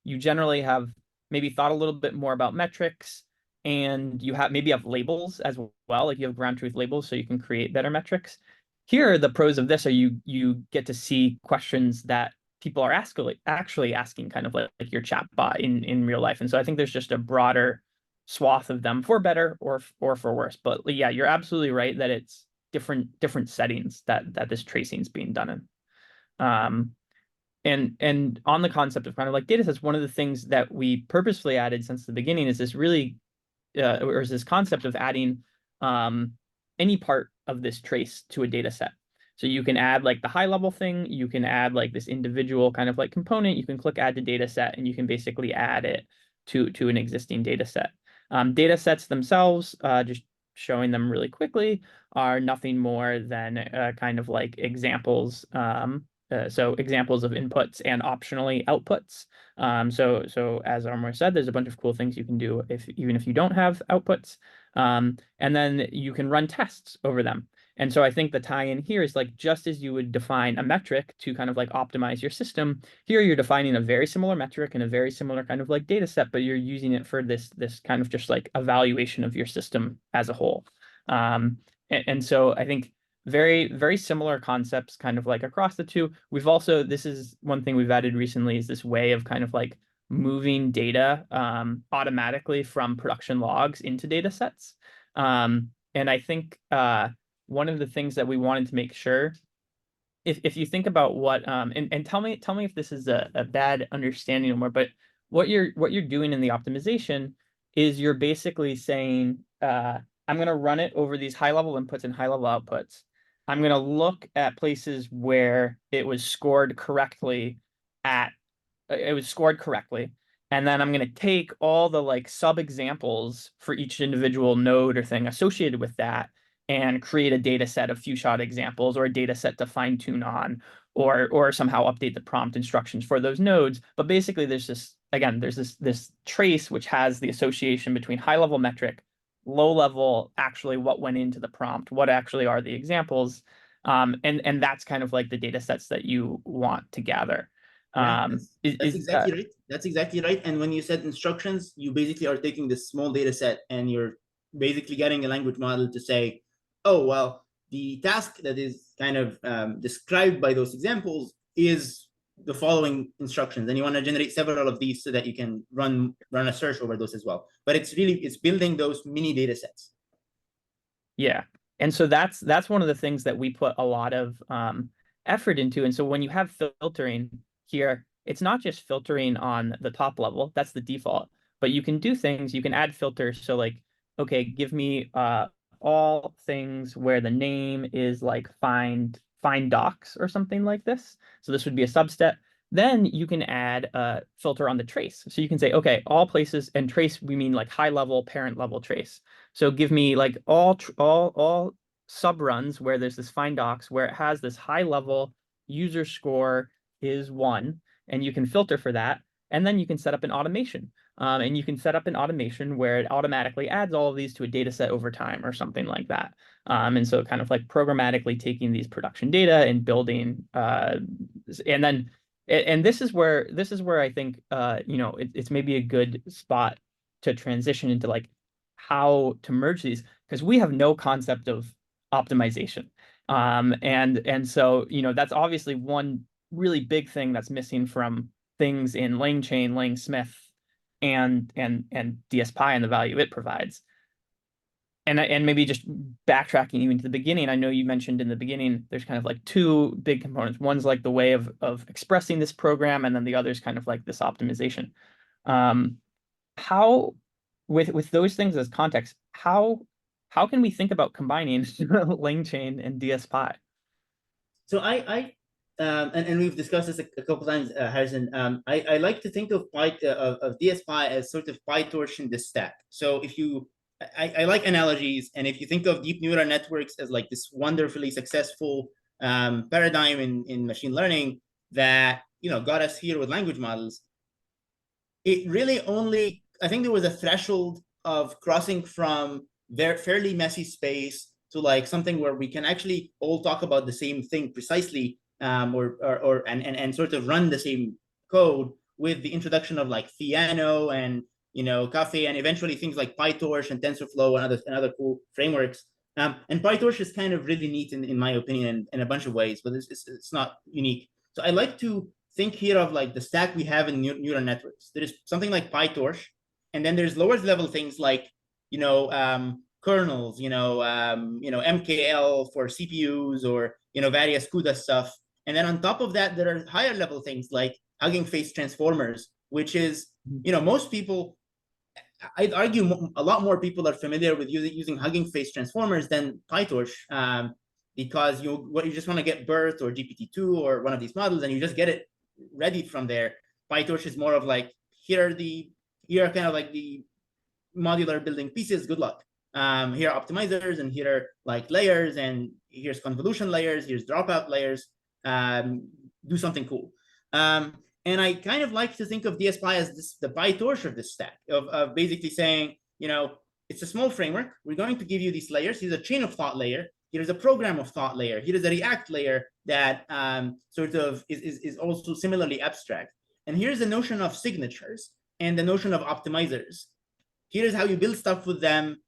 you generally have maybe thought a little bit more about metrics, and you have labels as well. Like you have ground truth labels, so you can create better metrics. Here, the pros of this are you get to see questions that people are actually asking, kind of like your chat bot in real life. And so I think there's just a broader swath of them for better or for worse. But yeah, you're absolutely right that it's different settings that this tracing is being done in. And on the concept of kind of like data sets, one of the things that we purposefully added since the beginning is this really or is this concept of adding any part of this trace to a data set. So you can add like the high level thing, you can add like this individual kind of like component, you can click add to data set, and you can basically add it to an existing data set. Data sets themselves, just showing them really quickly, are nothing more than kind of like examples. So examples of inputs and optionally outputs. So as Omar said, there's a bunch of cool things you can do even if you don't have outputs. And then you can run tests over them. And so I think the tie-in here is like just as you would define a metric to kind of like optimize your system, here you're defining a very similar metric and a very similar kind of like data set, but you're using it for this kind of just like evaluation of your system as a whole. And so I think very, very similar concepts kind of like across the two. This is one thing we've added recently, is this way of kind of like moving data automatically from production logs into data sets. And I think one of the things that we wanted to make sure, if you think about what and tell me if this is a bad understanding or more, but what you're doing in the optimization is you're basically saying I'm going to run it over these high level inputs and high level outputs. I'm going to look at places where it was scored correctly and then I'm going to take all the like sub examples for each individual node or thing associated with that and create a data set of few shot examples, or a data set to fine tune on, or somehow update the prompt instructions for those nodes. But basically there's this trace which has the association between high level metric, low level, actually what went into the prompt, what actually are the examples. And that's kind of like the data sets that you want to gather. That's exactly right. That's exactly right. And when you said instructions, you basically are taking this small data set and you're basically getting a language model to say, oh, well, the task that is kind of described by those examples is the following instructions. And you want to generate several of these so that you can run a search over those as well. But it's building those mini data sets. Yeah. And so that's one of the things that we put a lot of effort into. And so when you have filtering here, it's not just filtering on the top level, that's the default, but you can do things, you can add filters. So like, okay, give me all things where the name is like find docs or something like this. So this would be a subset. Then you can add a filter on the trace. So you can say, okay, all places, and trace, we mean like high level, parent level trace. So give me like all sub runs where there's this find docs where it has this high level user score is 1, and you can filter for that. And then you can set up an automation. And you can set up an automation where it automatically adds all of these to a data set over time or something like that. And so kind of like programmatically taking these production data and building, and then, and this is where I think, it's maybe a good spot to transition into like how to merge these, because we have no concept of optimization. And so, that's obviously one really big thing that's missing from things in LangChain, LangSmith, and DSPy and the value it provides. And maybe just backtracking even to the beginning, I know you mentioned in the beginning there's kind of like two big components. One's like the way of expressing this program, and then the other's kind of like this optimization. How, with those things as context, how can we think about combining LangChain and DSPy? So and we've discussed this a couple times, Harrison. I like to think of DSPy as sort of PyTorch in the stack. So if you, I like analogies, and if you think of deep neural networks as like this wonderfully successful paradigm in machine learning that got us here with language models, it really only, I think there was a threshold of crossing from their fairly messy space to like something where we can actually all talk about the same thing precisely, and sort of run the same code with the introduction of like Theano and Caffe, and eventually things like PyTorch and TensorFlow and other cool frameworks. And PyTorch is kind of really neat in my opinion in a bunch of ways, but it's not unique. So I like to think here of like the stack we have in neural networks. There is something like PyTorch, and then there's lower level things like kernels, MKL for CPUs, or various CUDA stuff. And then on top of that, there are higher level things like Hugging Face transformers, which is most people, I'd argue a lot more people are familiar with using Hugging Face transformers than PyTorch, because you just want to get BERT or GPT-2 or one of these models, and you just get it ready from there. PyTorch is more of like, here are kind of like the modular building pieces, good luck. Here are optimizers, and here are like layers, and here's convolution layers, here's dropout layers, do something cool. And I kind of like to think of DSPy as the PyTorch of this stack, of basically saying, it's a small framework. We're going to give you these layers. Here's a chain of thought layer. Here's a program of thought layer. Here is a React layer that sort of is also similarly abstract. And here's the notion of signatures and the notion of optimizers. Here's how you build stuff with them.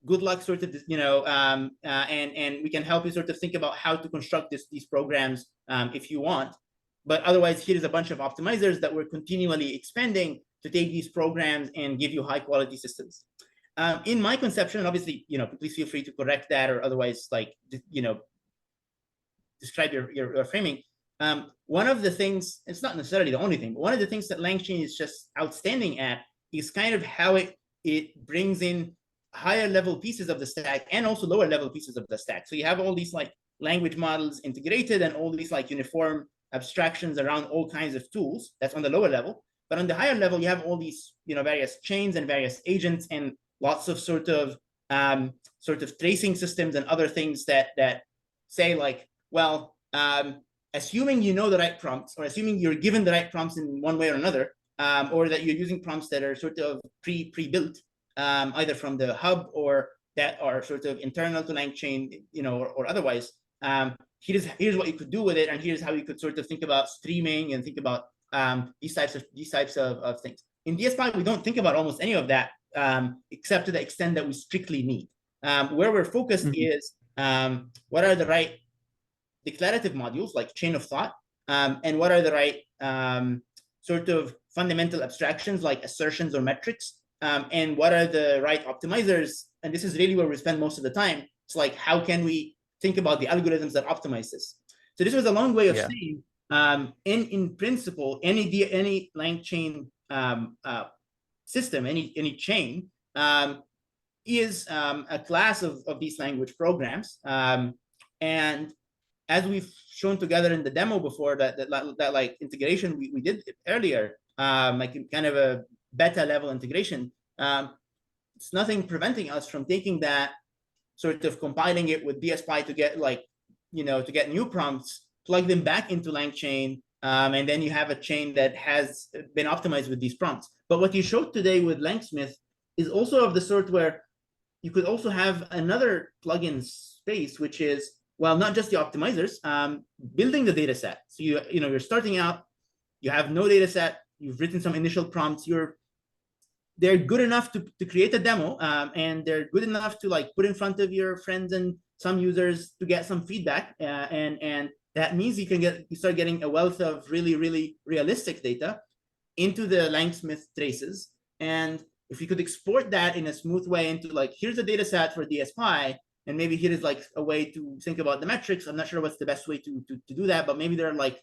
Good luck, sort of, and we can help you sort of think about how to construct these programs if you want. But otherwise, here's a bunch of optimizers that we're continually expanding to take these programs and give you high quality systems. In my conception, obviously, please feel free to correct that, or otherwise, like, describe your framing. One of the things, it's not necessarily the only thing, but one of the things that LangChain is just outstanding at is kind of how it brings in higher level pieces of the stack and also lower level pieces of the stack. So you have all these like language models integrated and all these like uniform abstractions around all kinds of tools. That's on the lower level. But on the higher level, you have all these various chains and various agents and lots of sort of tracing systems and other things that say like, well, assuming you know the right prompts, or assuming you're given the right prompts in one way or another, or that you're using prompts that are sort of pre-built, either from the hub or that are sort of internal to LangChain, or otherwise. Here's what you could do with it, and here's how you could sort of think about streaming and think about these types of things. In DSPy, we don't think about almost any of that, except to the extent that we strictly need. Where we're focused is what are the right declarative modules like chain of thought, and what are the right sort of fundamental abstractions like assertions or metrics, and what are the right optimizers. And this is really where we spend most of the time. It's like, how can we think about the algorithms that optimize this? So this was a long way of saying, in principle, any LangChain system, any chain, is a class of these language programs. And as we've shown together in the demo before, that like integration we did earlier, like kind of a beta level integration, it's nothing preventing us from taking that, sort of compiling it with DSPy to get like, to get new prompts, plug them back into LangChain, and then you have a chain that has been optimized with these prompts. But what you showed today with LangSmith is also of the sort where you could also have another plugin space, which is, well, not just the optimizers, building the data set. So you're starting out, you have no data set, you've written some initial prompts, they're good enough to create a demo, and they're good enough to like put in front of your friends and some users to get some feedback, and that means you start getting a wealth of really, really realistic data into the LangSmith traces. And if you could export that in a smooth way into like, here's a data set for DSPy, and maybe here is like a way to think about the metrics. I'm not sure what's the best way to do that, but maybe there are like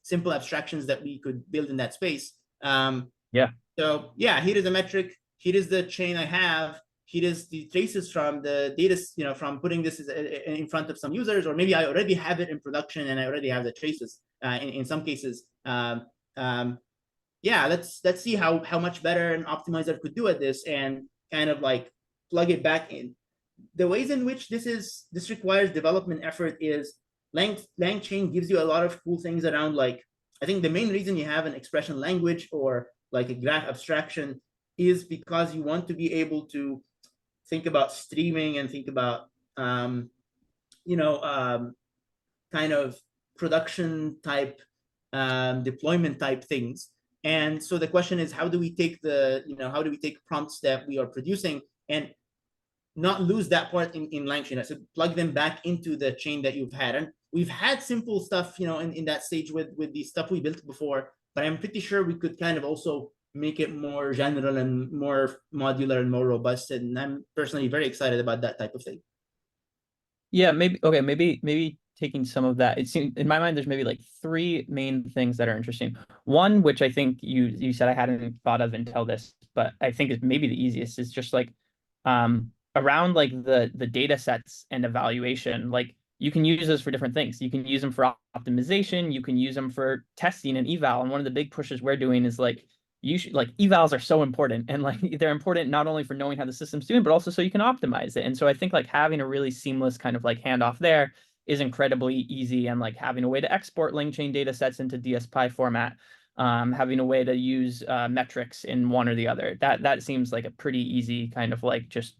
simple abstractions that we could build in that space. Yeah. So yeah, here is a metric. Here is the chain I have. Here is the traces from the data, from putting this in front of some users, or maybe I already have it in production and I already have the traces in some cases. Yeah, let's see how much better an optimizer could do at this, and kind of like plug it back in. The ways in which this requires development effort is LangChain gives you a lot of cool things around, like, I think the main reason you have an expression language or like a graph abstraction is because you want to be able to think about streaming and think about kind of production type, deployment type things. And so the question is, how do we take prompts that we are producing and not lose that part in LangChain? So plug them back into the chain that you've had. And we've had simple stuff, in that stage with the stuff we built before, but I'm pretty sure we could kind of also make it more general and more modular and more robust. And I'm personally very excited about that type of thing. Yeah, maybe taking some of that. It seems in my mind there's maybe like three main things that are interesting. One, which I think you said I hadn't thought of until this, but I think is maybe the easiest, is just like around like the data sets and evaluation. Like you can use those for different things. You can use them for optimization, you can use them for testing and eval. And one of the big pushes we're doing is like, evals are so important, and like they're important not only for knowing how the system's doing, but also so you can optimize it. And so I think like having a really seamless kind of like handoff there is incredibly easy, and like having a way to export LangChain data sets into DSPy format, having a way to use metrics in one or the other, that seems like a pretty easy kind of like just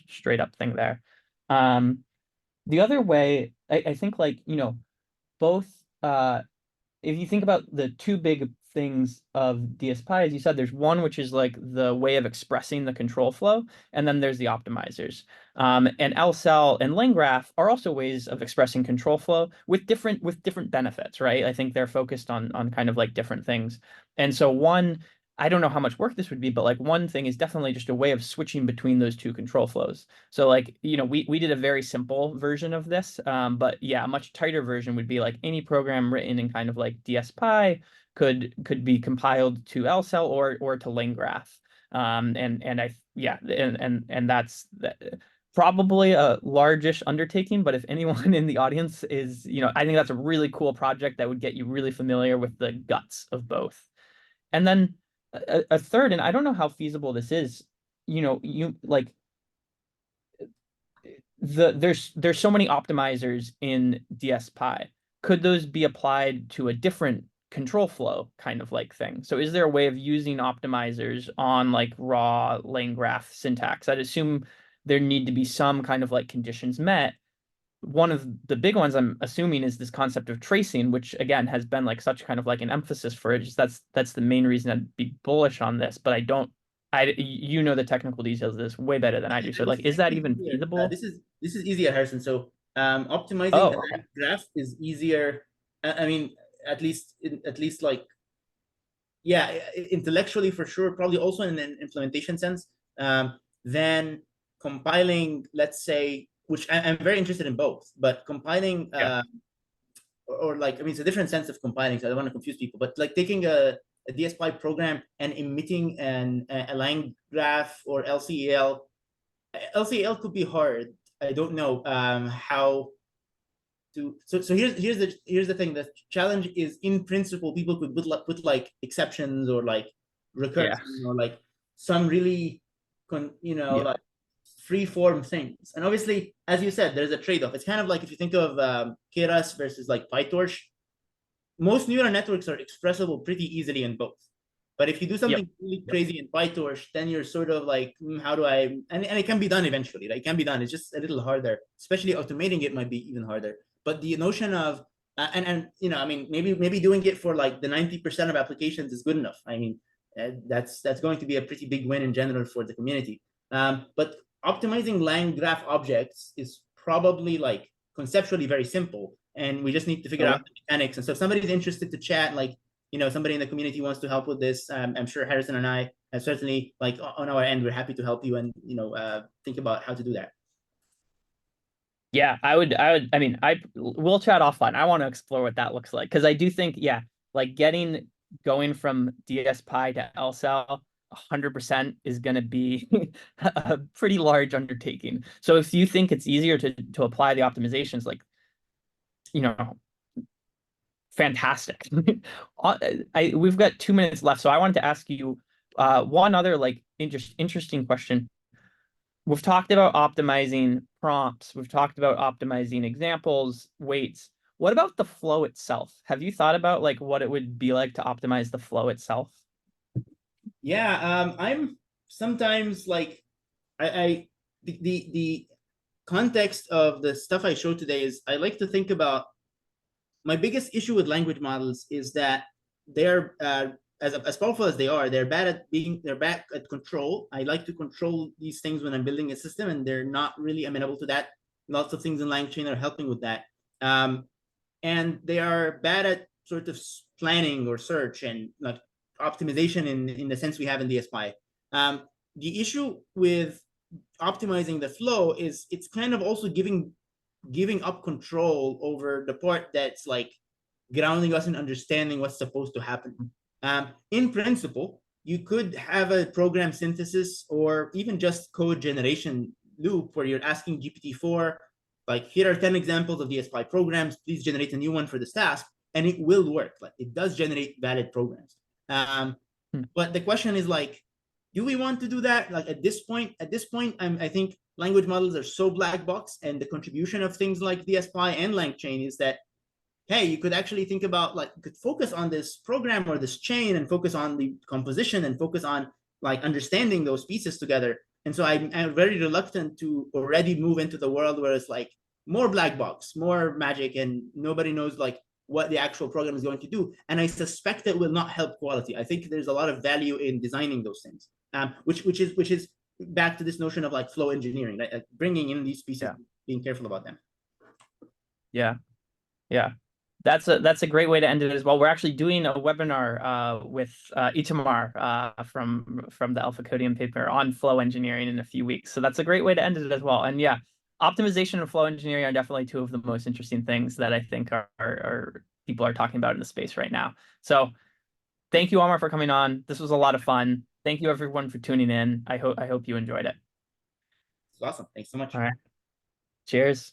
straight up thing there. The other way, I think like, both if you think about the two big things of DSPy, as you said, there's one which is like the way of expressing the control flow, and then there's the optimizers. And LCell and LangGraph are also ways of expressing control flow with different benefits, right? I think they're focused on kind of like different things. And so one, I don't know how much work this would be, but like one thing is definitely just a way of switching between those two control flows. So like, we did a very simple version of this, but yeah, a much tighter version would be like any program written in kind of like DSPy could be compiled to LCell or to LangGraph. And that's probably a largish undertaking, but if anyone in the audience is, I think that's a really cool project that would get you really familiar with the guts of both. And then a third, and I don't know how feasible this is, you like there's so many optimizers in DSPy. Could those be applied to a different control flow kind of like thing? So is there a way of using optimizers on like raw LangGraph syntax? I'd assume there need to be some kind of like conditions met. One of the big ones I'm assuming is this concept of tracing, which again has been like such kind of like an emphasis for it. Just that's the main reason I'd be bullish on this, but you know the technical details of this way better than I do. So like, is that even feasible? This is easier, Harrison. So optimizing Oh, the graph is easier. I mean, at least like, yeah, intellectually for sure, probably also in an implementation sense, than compiling, let's say, which I'm very interested in both, but compiling, yeah. or like, I mean, it's a different sense of compiling, so I don't want to confuse people, but like taking a DSPy program and emitting a LangGraph or LCAL. LCAL could be hard. I don't know how to. So here's the thing. The challenge is, in principle, people could put like exceptions or like recursion or like some really like free form things. And obviously, as you said, there's a trade-off. It's kind of like if you think of Keras versus like PyTorch. most neural networks are expressible pretty easily in both. But if you do something really Yep. crazy in PyTorch, then you're sort of like, how do I? And it can be done eventually. Right? It can be done. It's just a little harder. Especially automating it might be even harder. But the notion of and you know, I mean, maybe doing it for like the 90% of applications is good enough. I mean, that's going to be a pretty big win in general for the community. But optimizing LangGraph objects is probably like conceptually very simple, and we just need to figure out the mechanics. And so if somebody's interested to chat, like, you know, somebody in the community wants to help with this, I'm sure Harrison and I have certainly, like, on our end, we're happy to help you and, you know, think about how to do that. Yeah, I mean, we'll chat offline. I want to explore what that looks like because I do think, yeah, like going from DSPy to LCell 100% is going to be a pretty large undertaking. So if you think it's easier to apply the optimizations, like, you know, fantastic. We've got 2 minutes left, so I wanted to ask you one other like interesting question. We've talked about optimizing prompts. We've talked about optimizing examples, weights. What about the flow itself? Have you thought about like what it would be like to optimize the flow itself? Yeah, I'm sometimes like, I the context of the stuff I showed today is I like to think about my biggest issue with language models is that they're as powerful as they are, they're bad at control. I like to control these things when I'm building a system, and they're not really amenable to that. Lots of things in LangChain are helping with that. And they are bad at sort of planning or search and like optimization in the sense we have in DSPy. The issue with optimizing the flow is it's kind of also giving up control over the part that's like grounding us in understanding what's supposed to happen. In principle, you could have a program synthesis or even just code generation loop where you're asking GPT-4, like, here are 10 examples of DSPy programs, please generate a new one for this task, and it will work. Like, it does generate valid programs. But the question is like, do we want to do that? Like at this point, I think language models are so black box, and the contribution of things like DSPy and LangChain is that, hey, you could actually think about like, you could focus on this program or this chain and focus on the composition and focus on like understanding those pieces together. And so I'm very reluctant to already move into the world where it's like more black box, more magic, and nobody knows like what the actual program is going to do. And I suspect it will not help quality. I think there's a lot of value in designing those things, which is back to this notion of like flow engineering, right? Like bringing in these pieces, being careful about them. Yeah. Yeah. That's a great way to end it as well. We're actually doing a webinar with Itamar from the Alpha Codium paper on flow engineering in a few weeks. So that's a great way to end it as well. And yeah, optimization and flow engineering are definitely two of the most interesting things that I think are people are talking about in the space right now. So thank you, Omar, for coming on. This was a lot of fun. Thank you everyone for tuning in. I hope you enjoyed it. It's awesome. Thanks so much. All right. Cheers.